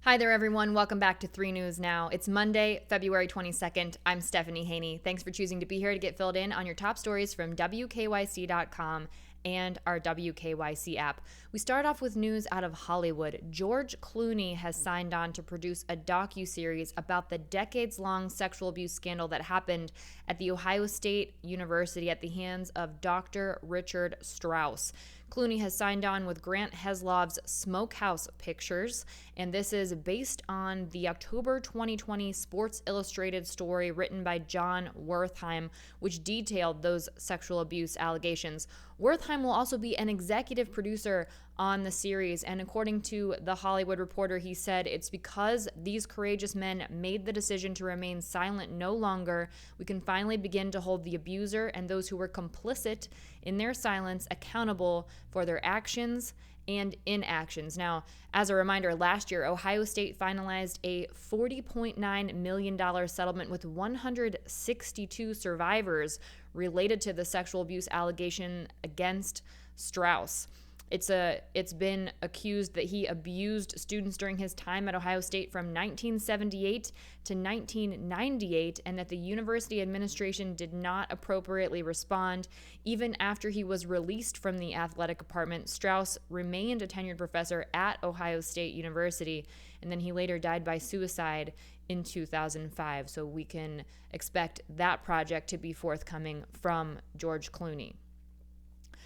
Hi there, everyone. Welcome back to 3 News Now. It's Monday, February 22nd. I'm Stephanie Haney. Thanks for choosing to be here to get filled in on your top stories from WKYC.com and our WKYC app. We start off with news out of Hollywood. George Clooney has signed on to produce a docuseries about the decades-long sexual abuse scandal that happened at the Ohio State University at the hands of Dr. Richard Strauss. Clooney has signed on with Grant Heslov's Smokehouse Pictures, and this is based on the October 2020 Sports Illustrated story written by John Wertheim, which detailed those sexual abuse allegations. Wertheim will also be an executive producer on the series, and according to The Hollywood Reporter, he said, "It's because these courageous men made the decision to remain silent no longer, we can finally begin to hold the abuser and those who were complicit in their silence accountable for their actions and inactions." Now, as a reminder, last year, Ohio State finalized a $40.9 million settlement with 162 survivors related to the sexual abuse allegation against Strauss. It's been accused that he abused students during his time at Ohio State from 1978 to 1998, and that the university administration did not appropriately respond. Even after he was released from the athletic department, Strauss remained a tenured professor at Ohio State University, and then he later died by suicide in 2005. So we can expect that project to be forthcoming from George Clooney.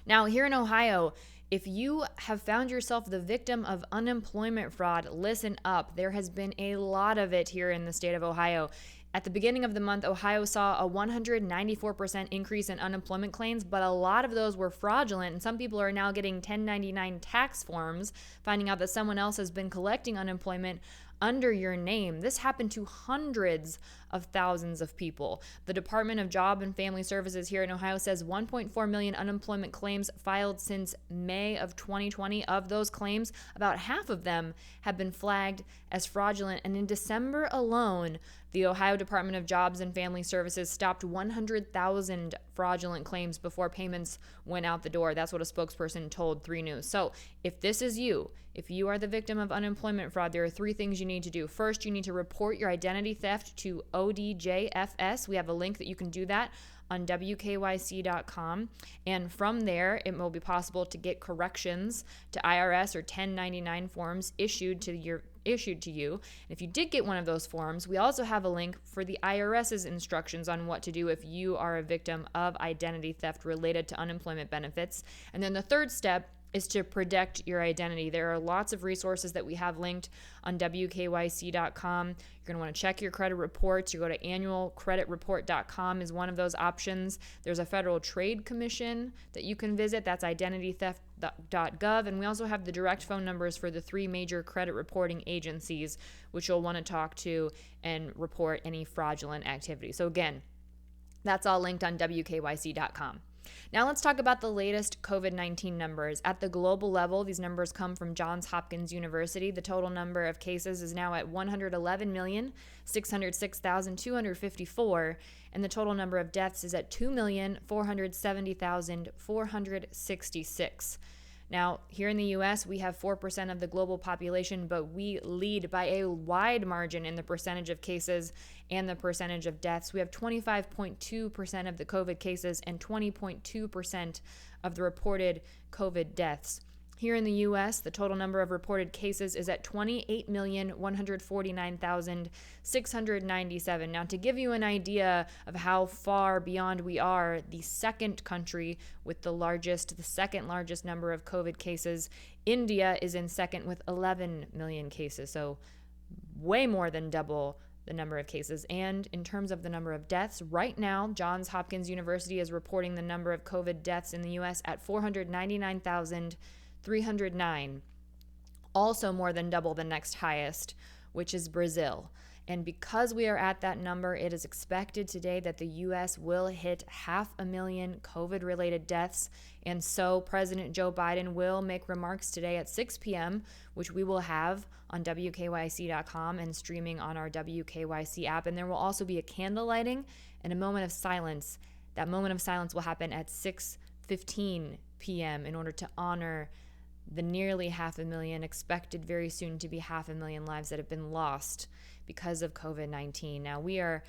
Now, here in Ohio, if you have found yourself the victim of unemployment fraud, listen up. There has been a lot of it here in the state of Ohio. At the beginning of the month, Ohio saw a 194% increase in unemployment claims, but a lot of those were fraudulent, and some people are now getting 1099 tax forms, finding out that someone else has been collecting unemployment under your name. This happened to hundreds of thousands of people. The Department of Job and Family Services here in Ohio says 1.4 million unemployment claims filed since May of 2020. Of those claims, about half of them have been flagged as fraudulent. And in December alone, the Ohio Department of Jobs and Family Services stopped 100,000 fraudulent claims before payments went out the door. That's what a spokesperson told 3 News. So if this is you, if you are the victim of unemployment fraud, there are 3 things you need to do. First, you need to report your identity theft to ODJFS. We have a link that you can do that on WKYC.com. And from there, it will be possible to get corrections to IRS or 1099 forms issued to you. And if you did get one of those forms, we also have a link for the IRS's instructions on what to do if you are a victim of identity theft related to unemployment benefits. And then the third step is to protect your identity. There are lots of resources that we have linked on WKYC.com. You're going to want to check your credit reports. You go to annualcreditreport.com is one of those options. There's a Federal Trade Commission that you can visit. That's identitytheft.gov. And we also have the direct phone numbers for the 3 major credit reporting agencies, which you'll want to talk to and report any fraudulent activity. So again, that's all linked on WKYC.com. Now let's talk about the latest COVID-19 numbers. At the global level, these numbers come from Johns Hopkins University. The total number of cases is now at 111,606,254, and the total number of deaths is at 2,470,466. Now, here in the U.S., we have 4% of the global population, but we lead by a wide margin in the percentage of cases and the percentage of deaths. We have 25.2% of the COVID cases and 20.2% of the reported COVID deaths. Here in the U.S., the total number of reported cases is at 28,149,697. Now, to give you an idea of how far beyond we are, the second country with the second largest number of COVID cases, India is in second with 11 million cases. So way more than double the number of cases. And in terms of the number of deaths, right now, Johns Hopkins University is reporting the number of COVID deaths in the U.S. at 499,309, also more than double the next highest, which is Brazil. And because we are at that number, it is expected today that the U.S. will hit 500,000 COVID-related deaths. And so President Joe Biden will make remarks today at 6 p.m., which we will have on WKYC.com and streaming on our WKYC app. And there will also be a candle lighting and a moment of silence. That moment of silence will happen at 6:15 p.m. in order to honor the nearly 500,000, expected very soon to be 500,000 lives that have been lost because of COVID-19. Now, we are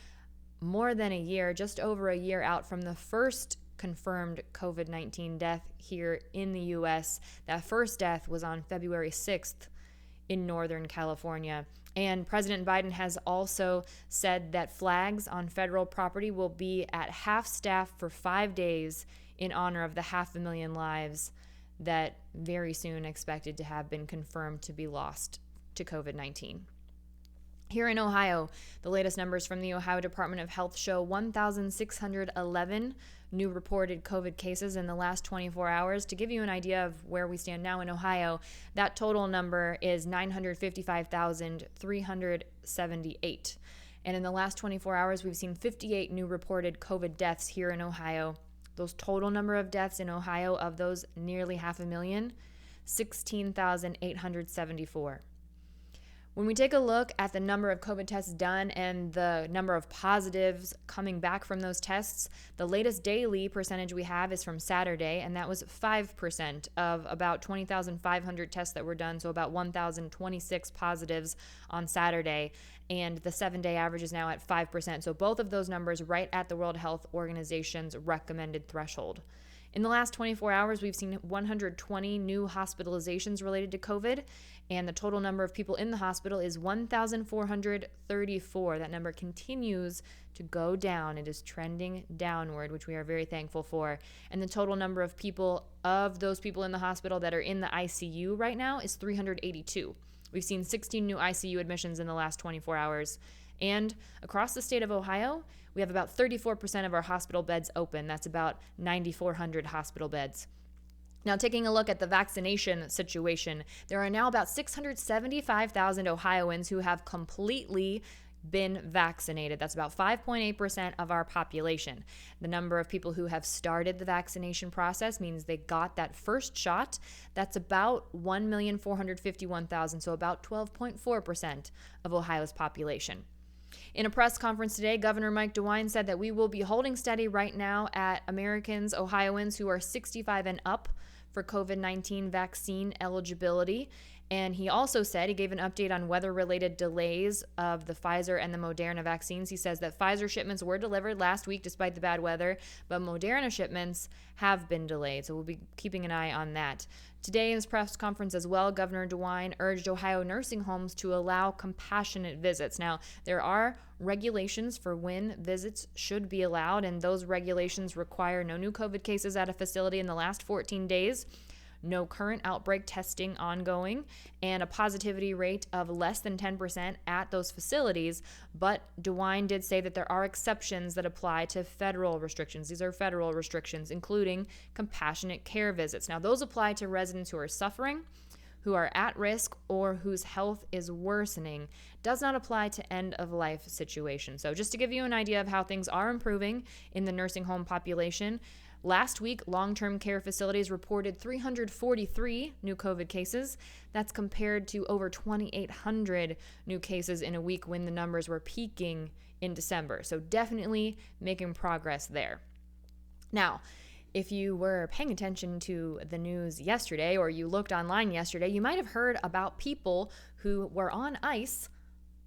more than a year, just over a year out from the first confirmed COVID-19 death here in the U.S. That first death was on February 6th in Northern California. And President Biden has also said that flags on federal property will be at half staff for 5 days in honor of the 500,000 lives that very soon expected to have been confirmed to be lost to COVID-19. Here in Ohio, the latest numbers from the Ohio Department of Health show 1,611 new reported COVID cases in the last 24 hours. To give you an idea of where we stand now in Ohio, that total number is 955,378. And in the last 24 hours, we've seen 58 new reported COVID deaths here in Ohio. Those total number of deaths in Ohio, of those nearly 500,000, 16,874. When we take a look at the number of COVID tests done and the number of positives coming back from those tests, the latest daily percentage we have is from Saturday, and that was 5% of about 20,500 tests that were done, so about 1,026 positives on Saturday, and the 7-day average is now at 5%. So both of those numbers right at the World Health Organization's recommended threshold. In the last 24 hours, we've seen 120 new hospitalizations related to COVID, and the total number of people in the hospital is 1,434. That number continues to go down. It is trending downward, which we are very thankful for. And the total number of people, of those people in the hospital that are in the ICU right now, is 382. We've seen 16 new ICU admissions in the last 24 hours. And across the state of Ohio, we have about 34% of our hospital beds open. That's about 9,400 hospital beds. Now, taking a look at the vaccination situation, there are now about 675,000 Ohioans who have completely been vaccinated. That's about 5.8% of our population. The number of people who have started the vaccination process means they got that first shot. That's about 1,451,000, so about 12.4% of Ohio's population. In a press conference today, Governor Mike DeWine said that we will be holding steady right now at Americans, Ohioans who are 65 and up for COVID-19 vaccine eligibility. And he also said, he gave an update on weather-related delays of the Pfizer and the Moderna vaccines. He says that Pfizer shipments were delivered last week despite the bad weather, but Moderna shipments have been delayed. So we'll be keeping an eye on that. Today in his press conference as well, Governor DeWine urged Ohio nursing homes to allow compassionate visits. Now, there are regulations for when visits should be allowed, and those regulations require no new COVID cases at a facility in the last 14 days, no current outbreak testing ongoing, and a positivity rate of less than 10% at those facilities. But DeWine did say that there are exceptions that apply to federal restrictions. These are federal restrictions, including compassionate care visits. Now, those apply to residents who are suffering, who are at risk, or whose health is worsening. Does not apply to end-of-life situations. So just to give you an idea of how things are improving in the nursing home population, last week, long-term care facilities reported 343 new COVID cases. That's compared to over 2,800 new cases in a week when the numbers were peaking in December. So definitely making progress there. Now, if you were paying attention to the news yesterday or you looked online yesterday, you might have heard about people who were on ice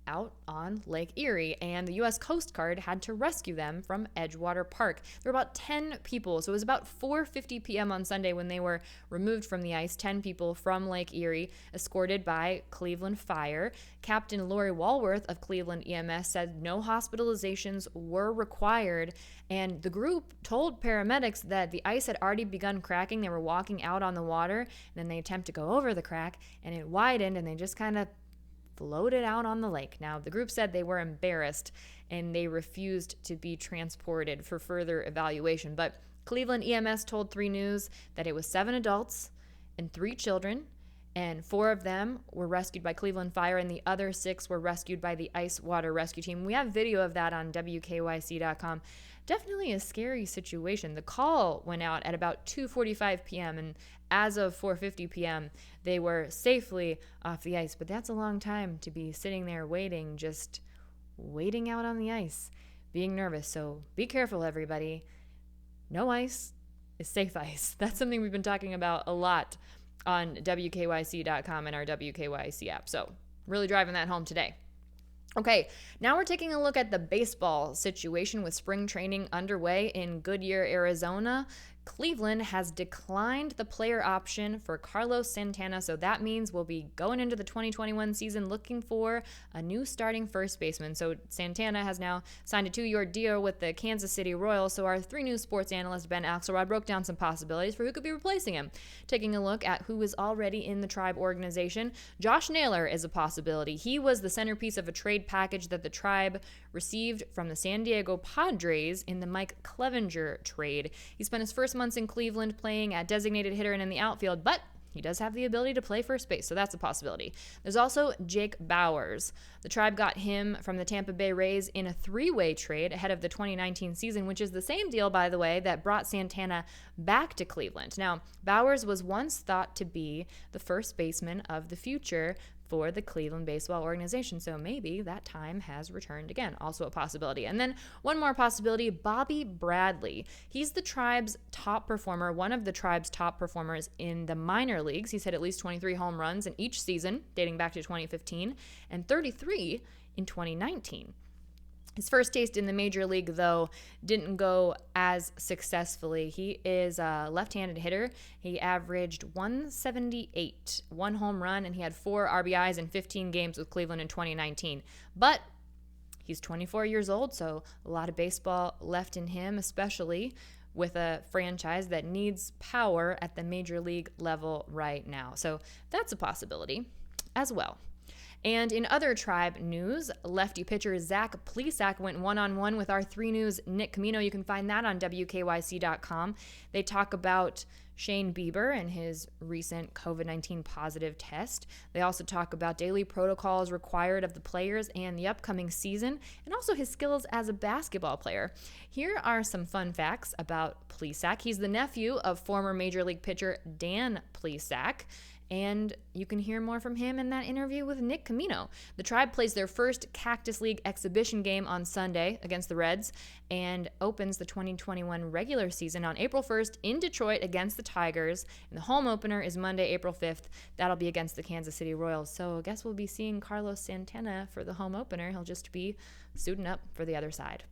out on Lake Erie, and the U.S. Coast Guard had to rescue them from Edgewater Park. There were about 10 people, so it was about 4:50 p.m. on Sunday when they were removed from the ice, 10 people from Lake Erie, escorted by Cleveland Fire. Captain Lori Walworth of Cleveland EMS said no hospitalizations were required, and the group told paramedics that the ice had already begun cracking. They were walking out on the water, and then they attempt to go over the crack, and it widened, and they just kind of floated out on the lake. Now, the group said they were embarrassed and they refused to be transported for further evaluation. But Cleveland EMS told 3 News that it was 7 adults and 3 children, and 4 of them were rescued by Cleveland Fire, and the other 6 were rescued by the Ice Water Rescue Team. We have video of that on WKYC.com. Definitely a scary situation. The call went out at about 2:45 p.m., and as of 4:50 p.m., they were safely off the ice. But that's a long time to be sitting there waiting, just waiting out on the ice, being nervous. So be careful, everybody. No ice is safe ice. That's something we've been talking about a lot on WKYC.com and our WKYC app. So really driving that home today. Okay, now we're taking a look at the baseball situation with spring training underway in Goodyear, Arizona. Cleveland has declined the player option for Carlos Santana, so that means we'll be going into the 2021 season looking for a new starting first baseman. So Santana has now signed a 2-year deal with the Kansas City Royals, so our 3 News sports analyst Ben Axelrod broke down some possibilities for who could be replacing him. Taking a look at who is already in the Tribe organization, Josh Naylor is a possibility. He was the centerpiece of a trade package that the Tribe received from the San Diego Padres in the Mike Clevenger trade. He spent his first months in Cleveland playing at designated hitter and in the outfield, but he does have the ability to play first base, so that's a possibility. There's also Jake Bauers. The Tribe got him from the Tampa Bay Rays in a 3-way trade ahead of the 2019 season, which is the same deal, by the way, that brought Santana back to Cleveland. Now, Bauers was once thought to be the first baseman of the future for the Cleveland baseball organization. So maybe that time has returned again. Also a possibility. And then one more possibility, Bobby Bradley. He's the Tribe's top performer, one of the Tribe's top performers in the minor leagues. He's hit at least 23 home runs in each season, dating back to 2015, and 33 in 2019. His first taste in the major league, though, didn't go as successfully. He is a left-handed hitter. He averaged 178, 1 home run, and he had 4 RBIs in 15 games with Cleveland in 2019. But he's 24 years old, so a lot of baseball left in him, especially with a franchise that needs power at the major league level right now. So that's a possibility as well. And in other Tribe news, lefty pitcher Zach Plesac went one-on-one with our 3 News Nick Camino. You can find that on WKYC.com. They talk about Shane Bieber and his recent COVID-19 positive test. They also talk about daily protocols required of the players and the upcoming season, and also his skills as a basketball player. Here are some fun facts about Plesac. He's the nephew of former Major League pitcher Dan Plesac. And you can hear more from him in that interview with Nick Camino. The Tribe plays their first Cactus League exhibition game on Sunday against the Reds and opens the 2021 regular season on April 1st in Detroit against the Tigers. And the home opener is Monday, April 5th. That'll be against the Kansas City Royals. So I guess we'll be seeing Carlos Santana for the home opener. He'll just be suiting up for the other side.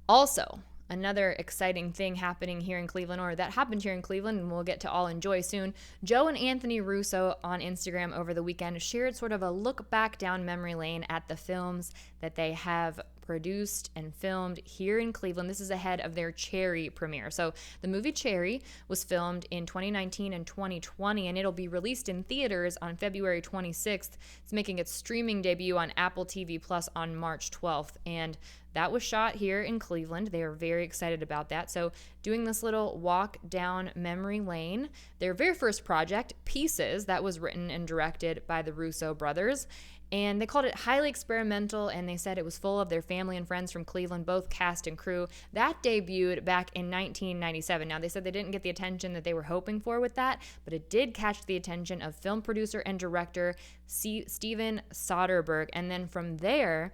Also, another exciting thing happening here in Cleveland, or that happened here in Cleveland, and we'll get to all enjoy soon. Joe and Anthony Russo on Instagram over the weekend shared sort of a look back down memory lane at the films that they have produced and filmed here in Cleveland. This is ahead of their Cherry premiere. So the movie Cherry was filmed in 2019 and 2020, and it'll be released in theaters on February 26th. It's making its streaming debut on Apple TV Plus on March 12th. And that was shot here in Cleveland. They are very excited about that. So doing this little walk down memory lane, their very first project, Pieces, that was written and directed by the Russo brothers. And they called it highly experimental, and they said it was full of their family and friends from Cleveland, both cast and crew. That debuted back in 1997. Now, they said they didn't get the attention that they were hoping for with that, but it did catch the attention of film producer and director Steven Soderbergh. And then from there,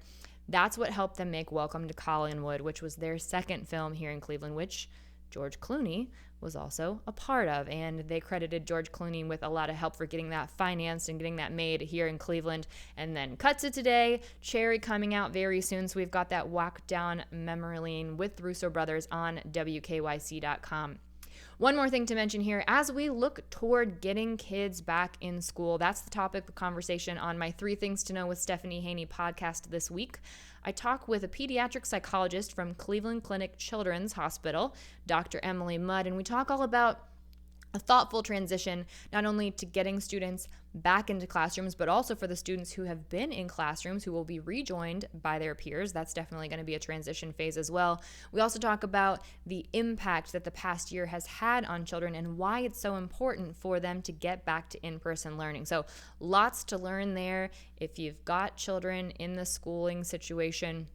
that's what helped them make Welcome to Collinwood, which was their second film here in Cleveland, which George Clooney was also a part of. And they credited George Clooney with a lot of help for getting that financed and getting that made here in Cleveland. And then cut to today, Cherry coming out very soon. So we've got that walk down memory lane with Russo Brothers on WKYC.com. One more thing to mention here, as we look toward getting kids back in school, that's the topic of conversation on my 3 Things to Know with Stephanie Haney podcast this week. I talk with a pediatric psychologist from Cleveland Clinic Children's Hospital, Dr. Emily Mudd, and we talk all about a thoughtful transition, not only to getting students back into classrooms, but also for the students who have been in classrooms who will be rejoined by their peers. That's definitely going to be a transition phase as well. We also talk about the impact that the past year has had on children and why it's so important for them to get back to in-person learning. So lots to learn there. If you've got children in the schooling situation,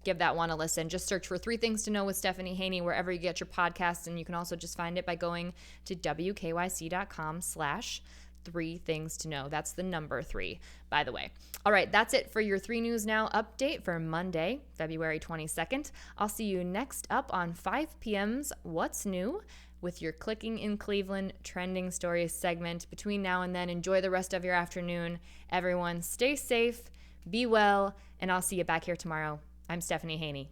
give that one a listen. Just search for 3 Things to Know with Stephanie Haney wherever you get your podcasts, and you can also just find it by going to WKYC.com/3 Things to Know. That's the number 3, by the way. All right, that's it for your 3 News Now update for Monday, February 22nd. I'll see you next up on 5 p.m.'s What's New with your Clicking in Cleveland trending stories segment. Between now and then, enjoy the rest of your afternoon. Everyone, stay safe, be well, and I'll see you back here tomorrow. I'm Stephanie Haney.